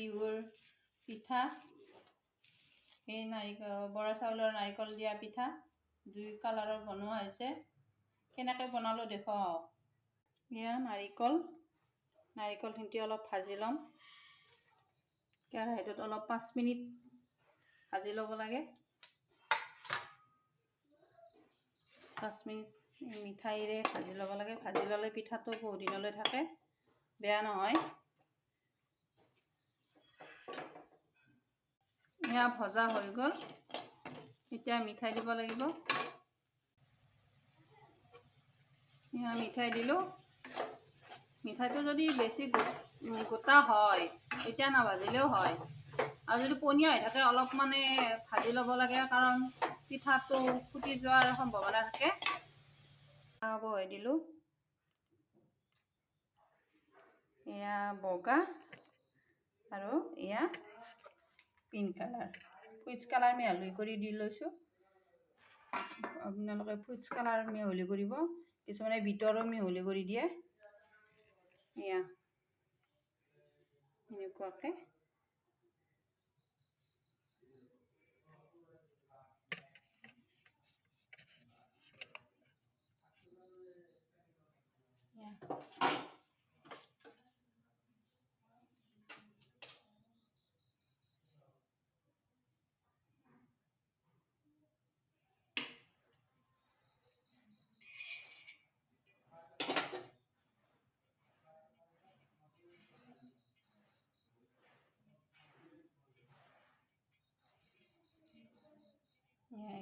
বিহুৰ পিঠা এই বৰা চাউলৰ নাৰিকল দিয়া পিঠা 2 কালাৰৰ বনোৱা হৈছে কেনেকৈ বনালো দেখুৱাও এয়া নাৰিকলখিনি অলপ ভাজি লম কেৰাহীটোত অলপ 5 মিনিট ভাজি ল'ব লাগে 5 মিনিট মিঠাইৰে ভাজি ল'ব লাগে ভাজি ল'লে পিঠাটো বহুত দিনলৈ থাকে বেয়া নহয় এয়া ভজা হৈ গ'ল এতিয়া মিঠাই দিব লাগিব এয়া মিঠাই দিলো মিঠাইটো যদি বেছি গোটা হয় এতিয়া নাভাজিলেও হয় আৰু যদি পনীয়া হৈ থাকে অলপ মানে ভাজি ল'ব লাগে কাৰণ পিঠাটো ফুটি যোৱাৰ সম্ভাৱনা থাকে বহাই দিলো এয়া বগা আৰু এয়া পিংক কালাৰ ফুড কালাৰ মিহলি কৰি দি লৈছোঁ আপোনালোকে ফুড কালাৰ মিহলি কৰিব কিছুমানে ভিতৰো মিহলি কৰি দিয়ে এয়া এনেকুৱাকৈ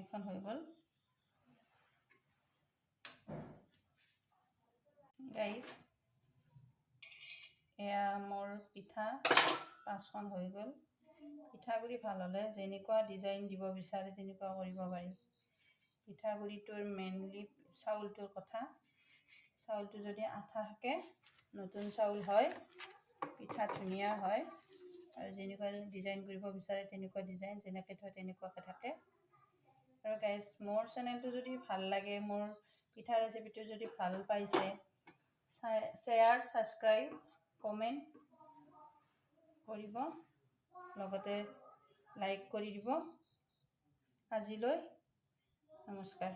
এখন হৈ গ'ল গাইস এয়া মোৰ পিঠা 5খন হৈ গ'ল পিঠাগুড়ি ভাল হ'লে যেনেকুৱা ডিজাইন দিব বিচাৰে তেনেকুৱা কৰিব পাৰি পিঠাগুড়িটোৰ মেইনলি চাউলটোৰ কথা চাউলটো যদি আঠা থাকে নতুন চাউল হয় পিঠা ধুনীয়া হয় আৰু যেনেকুৱা ডিজাইন কৰিব বিচাৰে তেনেকুৱা ডিজাইন যেনেকৈ থয় তেনেকুৱাকৈ থাকে আৰু গাইস মোৰ চেনেলটো যদি ভাল লাগে মোৰ পিঠা ৰেচিপিটো যদি ভাল পাইছে শ্বেয়াৰ ছাবস্ক্ৰাইব কমেণ্ট কৰিব লগতে লাইক কৰি দিব আজিলৈ নমস্কাৰ